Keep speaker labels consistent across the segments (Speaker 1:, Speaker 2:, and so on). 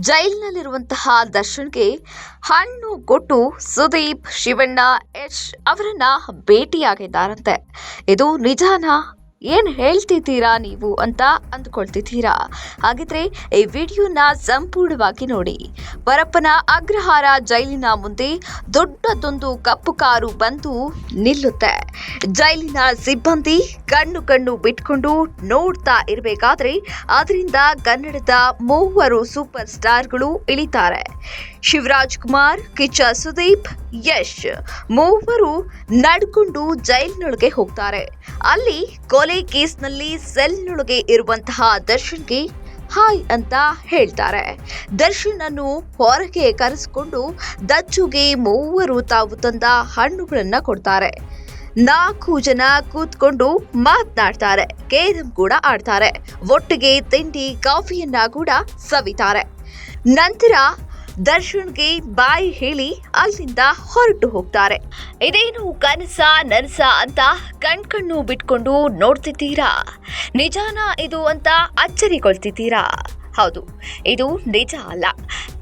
Speaker 1: ಜೈಲಿನಲ್ಲಿರುವಂತಹ ದರ್ಶನ್ಗೆ ಹಣ್ಣು ಕೊಟ್ಟು ಸುದೀಪ್ ಶಿವಣ್ಣ ಯಶ್ ಅವರನ್ನ ಭೇಟಿಯಾಗಿದ್ದಾರಂತೆ. ಇದು ನಿಜಾನಾ? ಏನ್ ಹೇಳ್ತಿದ್ದೀರಾ ನೀವು ಅಂತ ಅಂದ್ಕೊಳ್ತಿದ್ದೀರಾ? ಹಾಗಿದ್ರೆ ಈ ವಿಡಿಯೋನ ಸಂಪೂರ್ಣವಾಗಿ ನೋಡಿ. ಪರಪ್ಪನ ಅಗ್ರಹಾರ ಜೈಲಿನ ಮುಂದೆ ದೊಡ್ಡದೊಂದು ಕಪ್ಪು ಕಾರು ಬಂದು ನಿಲ್ಲುತ್ತೆ. ಜೈಲಿನ ಸಿಬ್ಬಂದಿ ಕಣ್ಣು ಬಿಟ್ಕೊಂಡು ನೋಡ್ತಾ ಇರಬೇಕಾದ್ರೆ ಅದರಿಂದ ಕನ್ನಡದ 3 ಸೂಪರ್ ಸ್ಟಾರ್ಗಳು ಇಳಿತಾರೆ. ಶಿವರಾಜ್ ಕುಮಾರ್, ಕಿಚ್ಚ ಸುದೀಪ್, ಯಶ್ 3 ನಡ್ಕೊಂಡು ಜೈಲಿನೊಳಗೆ ಹೋಗ್ತಾರೆ. ಅಲ್ಲಿ ಕೊಲೆ ಕೇಸ್ನಲ್ಲಿ ಸೆಲ್ನೊಳಗೆ ಇರುವಂತಹ ದರ್ಶನ್ಗೆ ಹಾಯ್ ಅಂತ ಹೇಳ್ತಾರೆ. ದರ್ಶನ್ ಅನ್ನು ಹೊರಗೆ ಕರೆಸಿಕೊಂಡು ದಚ್ಚುಗೆ 3 ತಾವು ತಂದ ಹಣ್ಣುಗಳನ್ನ ಕೊಡ್ತಾರೆ. 4 ಜನ ಕೂತ್ಕೊಂಡು ಮಾತನಾಡ್ತಾರೆ, ಕೇರಂ ಕೂಡ ಆಡ್ತಾರೆ, ಒಟ್ಟಿಗೆ ತಿಂಡಿ ಕಾಫಿಯನ್ನ ಕೂಡ ಸವಿತಾರೆ. ನಂತರ ದರ್ಶನ್ಗೆ ಬಾಯ್ ಹೇಳಿ ಅಲ್ಲಿಂದ ಹೊರಟು ಹೋಗ್ತಾರೆ. ಇದೇನು ಕನಸ ನನಸ ಅಂತ ಕಣ್ಣು ಬಿಟ್ಕೊಂಡು ನೋಡ್ತಿದ್ದೀರಾ? ನಿಜಾನಾ ಇದು ಅಂತ ಅಚ್ಚರಿಗೊಳ್ತಿದ್ದೀರಾ? ಹೌದು, ಇದು ನಿಜ ಅಲ್ಲ.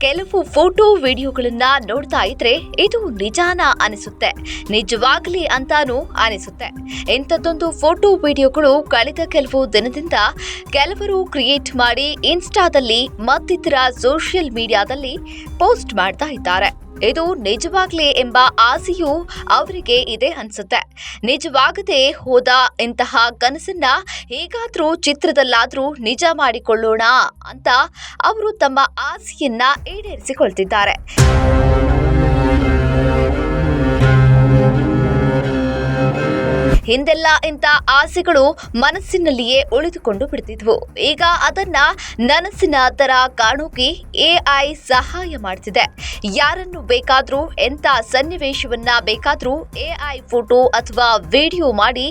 Speaker 1: ಕೆಲವು ಫೋಟೋ ವಿಡಿಯೋಗಳನ್ನ ನೋಡ್ತಾ ಇದ್ರೆ ಇದು ನಿಜಾನ ಅನಿಸುತ್ತೆ, ನಿಜವಾಗ್ಲಿ ಅಂತಾನೂ ಅನಿಸುತ್ತೆ. ಇಂಥದ್ದೊಂದು ಫೋಟೋ ವಿಡಿಯೋಗಳು ಕಳೆದ ಕೆಲವು ದಿನದಿಂದ ಕೆಲವರು ಕ್ರಿಯೇಟ್ ಮಾಡಿ ಇನ್ಸ್ಟಾದಲ್ಲಿ ಮತ್ತಿತರ ಸೋಷಿಯಲ್ ಮೀಡಿಯಾದಲ್ಲಿ ಪೋಸ್ಟ್ ಮಾಡ್ತಾ ಇದ್ದಾರೆ. ಇದು ನಿಜವಾಗ್ಲೇ ಎಂಬ ಆಸೆಯೂ ಅವರಿಗೆ ಇದೆ ಅನ್ಸುತ್ತೆ. ನಿಜವಾಗದೆ ಹೋದ ಇಂತಹ ಕನಸನ್ನ ಹೇಗಾದ್ರೂ ಚಿತ್ರದಲ್ಲಾದ್ರೂ ನಿಜ ಮಾಡಿಕೊಳ್ಳೋಣ ಅಂತ ಅವರು ತಮ್ಮ ಆಸೆಯನ್ನ ಈಡೇರಿಸಿಕೊಳ್ತಿದ್ದಾರೆ. ಹಿಂದೆಲ್ಲ ಇಂಥ ಆಸೆಗಳು ಮನಸ್ಸಿನಲ್ಲಿಯೇ ಉಳಿದುಕೊಂಡು ಬಿಡ್ತಿದ್ವು. ಈಗ ಅದನ್ನ ನನಸಿನ ತರ ಕಾಣೋಕೆ AI ಸಹಾಯ ಮಾಡ್ತಿದೆ. ಯಾರನ್ನು ಬೇಕಾದ್ರೂ ಎಂಥ ಸನ್ನಿವೇಶವನ್ನ ಬೇಕಾದ್ರೂ AI ಫೋಟೋ ಅಥವಾ ವಿಡಿಯೋ ಮಾಡಿ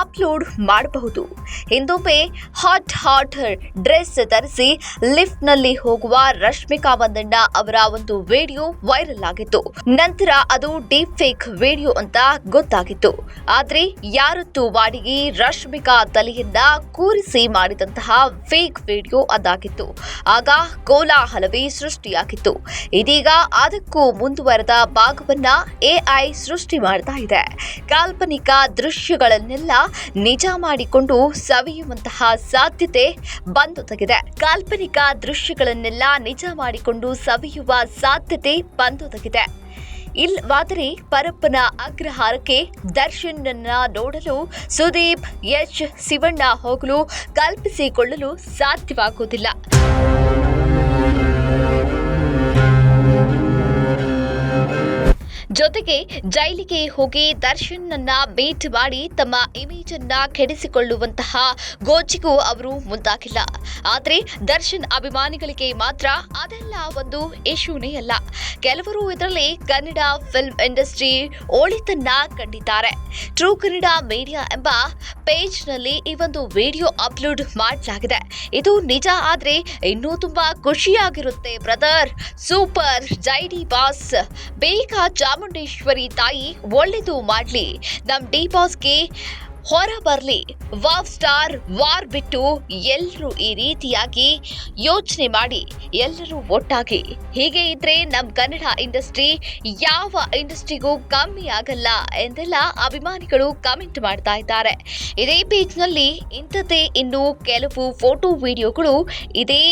Speaker 1: ಅಪ್ಲೋಡ್ ಮಾಡಬಹುದು. ಹಿಂದೊಮ್ಮೆ ಹಾಟ್ ಡ್ರೆಸ್ ಧರಿಸಿ ಲಿಫ್ಟ್ ನಲ್ಲಿ ಹೋಗುವ ರಶ್ಮಿಕಾ ಮಂದಣ್ಣ ಅವರ ಒಂದು ವಿಡಿಯೋ ವೈರಲ್ ಆಗಿತ್ತು. ನಂತರ ಅದು ಡೀಪ್ ಫೇಕ್ ವಿಡಿಯೋ ಅಂತ ಗೊತ್ತಾಗಿತ್ತು. ಆದ್ರೆ ಯಾರತ್ತು ಬಾಡಿಗೆ ರಶ್ಮಿಕಾ ತಲೆಯನ್ನ ಕೂರಿಸಿ ಮಾಡಿದಂತಹ ಫೇಕ್ ವಿಡಿಯೋ ಅದಾಗಿತ್ತು. ಆಗ ಕೋಲಾಹಲವೇ ಸೃಷ್ಟಿಯಾಗಿತ್ತು. ಇದೀಗ ಅದಕ್ಕೂ ಮುಂದುವರೆದ ಭಾಗವನ್ನ AI ಸೃಷ್ಟಿ ಮಾಡ್ತಾ ಇದೆ. ಕಾಲ್ಪನಿಕ ದೃಶ್ಯಗಳನ್ನೆಲ್ಲ ನಿಜ ಮಾಡಿಕೊಂಡು ಸವಿಯುವಂತಹ ಸಾಧ್ಯತೆ ಬಂದೊದಗಿದೆ. ಇಲ್ಲವಾದರೆ ಪರಪ್ಪನ ಅಗ್ರಹಾರಕ್ಕೆ ದರ್ಶನ್ನನ್ನ ನೋಡಲು ಸುದೀಪ್, ಯಶ್, ಶಿವಣ್ಣ ಹೋಗಲು ಕಲ್ಪಿಸಿಕೊಳ್ಳಲು ಸಾಧ್ಯವಾಗುವುದಿಲ್ಲ. ಜೊತೆಗೆ ಜೈಲಿಗೆ ಹೋಗಿ ದರ್ಶನ್ನನ್ನ ಭೇಟಿ ಮಾಡಿ ತಮ್ಮ ಇಮೇಜ್ ಅನ್ನ ಕೆಡಿಸಿಕೊಳ್ಳುವಂತಹ ಗೋಜಿಗೂ ಅವರು ಮುಂದಾಗಿಲ್ಲ. ಆದ್ರೆ ದರ್ಶನ್ ಅಭಿಮಾನಿಗಳಿಗೆ ಮಾತ್ರ ಅದೆಲ್ಲ ಒಂದು ಇಶ್ಯೂನೇ ಅಲ್ಲ. ಕೆಲವರು ಇದರಲ್ಲಿ ಕನ್ನಡ ಫಿಲ್ಮ್ ಇಂಡಸ್ಟ್ರಿ ಒಳಿತನ್ನ ಕಂಡಿದ್ದಾರೆ. ಟ್ರೂ ಕನ್ನಡ ಮೀಡಿಯಾ ಎಂಬ ಪೇಜ್ ನಲ್ಲಿ ಈ ಒಂದು ವಿಡಿಯೋ ಅಪ್ಲೋಡ್ ಮಾಡಲಾಗಿದೆ. ಇದು ನಿಜ ಆದ್ರೆ ಇನ್ನೂ ತುಂಬಾ ಖುಷಿಯಾಗಿರುತ್ತೆ ಬ್ರದರ್. Super Jai D boss. ಬೇಗ ಚಾಮುಂಡೇಶ್ವರಿ ತಾಯಿ ಒಳ್ಳೆದು ಮಾಡ್ಲಿ, ನಮ್ ಡಿ ಬಾಸ್ಗೆ ಹೊರ ಬರ್ಲಿ. ವಾವ್ ಸ್ಟಾರ್ ವಾರ್ ಬಿಟ್ಟು ಎಲ್ಲರೂ ಈ ರೀತಿಯಾಗಿ ಯೋಚನೆ ಮಾಡಿ ಎಲ್ಲರೂ ಒಟ್ಟಾಗಿ ಹೀಗೆ ಇದ್ರೆ ನಮ್ ಕನ್ನಡ ಇಂಡಸ್ಟ್ರಿ ಯಾವ ಇಂಡಸ್ಟ್ರಿಗೂ ಕಮ್ಮಿ ಆಗಲ್ಲ ಎಂದೆಲ್ಲ ಅಭಿಮಾನಿಗಳು ಕಮೆಂಟ್ ಮಾಡ್ತಾ ಇದ್ದಾರೆ. ಇದೇ ಪೇಜ್ ನಲ್ಲಿ ಇಂಥದ್ದೇ ಇನ್ನು ಕೆಲವು ಫೋಟೋ ವಿಡಿಯೋಗಳು ಇದೇ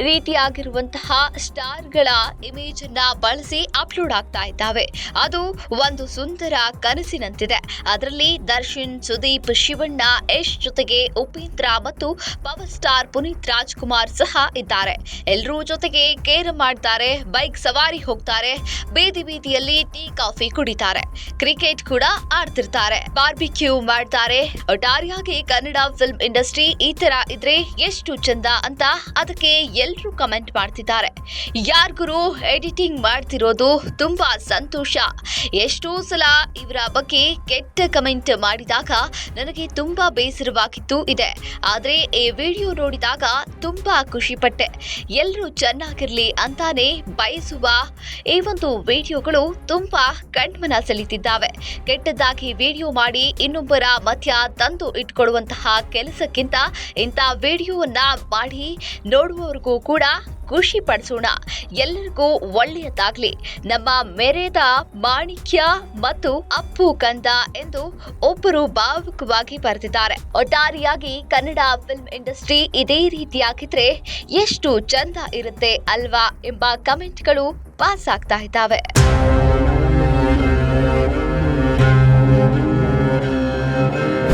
Speaker 1: ರೀತಿಯಾಗಿರುವಂತಹ ಸ್ಟಾರ್ಗಳ ಇಮೇಜ್ ಅನ್ನ ಬಳಸಿ ಅಪ್ಲೋಡ್ ಆಗ್ತಾ ಇದ್ದಾವೆ. ಅದು ಒಂದು ಸುಂದರ ಕನಸಿನಂತಿದೆ. ಅದರಲ್ಲಿ ದರ್ಶನ್, ಸುದೀಪ್, ಶಿವಣ್ಣ, ಯಶ್ ಜೊತೆಗೆ ಉಪೇಂದ್ರ ಮತ್ತು ಪವರ್ ಸ್ಟಾರ್ ಪುನೀತ್ ರಾಜ್ಕುಮಾರ್ ಸಹ ಇದ್ದಾರೆ. ಎಲ್ಲರೂ ಜೊತೆಗೆ ಕೇರಂ ಮಾಡ್ತಾರೆ, ಬೈಕ್ ಸವಾರಿ ಹೋಗ್ತಾರೆ, ಬೀದಿಯಲ್ಲಿ ಟೀ ಕಾಫಿ ಕುಡಿತಾರೆ, ಕ್ರಿಕೆಟ್ ಕೂಡ ಆಡ್ತಿರ್ತಾರೆ, ಬಾರ್ಬಿಕ್ಯೂ ಮಾಡ್ತಾರೆ. ಒಟ್ಟಾರೆಯಾಗಿ ಕನ್ನಡ ಫಿಲ್ಮ್ ಇಂಡಸ್ಟ್ರಿ ಈ ತರ ಇದ್ರೆ ಎಷ್ಟು ಚಂದ ಅಂತ ಅದಕ್ಕೆ ಎಲ್ಲರೂ ಕಮೆಂಟ್ ಮಾಡ್ತಿದ್ದಾರೆ. ಯಾರ್ಗುರು ಎಡಿಟಿಂಗ್ ಮಾಡ್ತಿರೋದು ತುಂಬಾ ಸಂತೋಷ. ಎಷ್ಟೋ ಸಲ ಇವರ ಬಗ್ಗೆ ಕೆಟ್ಟ ಕಮೆಂಟ್ ಮಾಡಿದಾಗ ನನಗೆ ತುಂಬಾ ಬೇಸರವಾಗಿತ್ತು ಇದೆ. ಆದ್ರೆ ಈ ವಿಡಿಯೋ ನೋಡಿದಾಗ ತುಂಬಾ ಖುಷಿ ಪಟ್ಟೆ. ಎಲ್ಲರೂ ಚೆನ್ನಾಗಿರ್ಲಿ ಅಂತಾನೆ ಬಯಸುವ ಈ ಒಂದು ವಿಡಿಯೋಗಳು ತುಂಬಾ ಕಣ್ಮನ ಸೆಳೀತಿದ್ದಾವೆ. ಕೆಟ್ಟದ್ದಾಗಿ ವಿಡಿಯೋ ಮಾಡಿ ಇನ್ನೊಬ್ಬರ ಮಧ್ಯ ತಂದು ಇಟ್ಕೊಳ್ಳುವಂತಹ ಕೆಲಸಕ್ಕಿಂತ ಇಂಥ ವಿಡಿಯೋವನ್ನ ಮಾಡಿ ನೋಡುವವರಿಗೂ ಕೂಡ ಖುಷಿ ಪಡಿಸೋಣ. ಎಲ್ಲರಿಗೂ ಒಳ್ಳೆಯದಾಗ್ಲಿ. ನಮ್ಮ ಮೆರೆದ ಮಾಣಿಕ್ಯ ಮತ್ತು ಅಪ್ಪು ಕಂದ ಎಂದು ಒಬ್ಬರು ಭಾವುಕವಾಗಿ ಬರೆದಿದ್ದಾರೆ. ಒಟ್ಟಾರೆಯಾಗಿ ಕನ್ನಡ ಫಿಲ್ಮ್ ಇಂಡಸ್ಟ್ರಿ ಇದೇ ರೀತಿಯಾಗಿದ್ರೆ ಎಷ್ಟು ಚಂದ ಇರುತ್ತೆ ಅಲ್ವಾ ಎಂಬ ಕಮೆಂಟ್ಗಳು ಪಾಸ್ ಆಗ್ತಾ ಇದ್ದಾವೆ.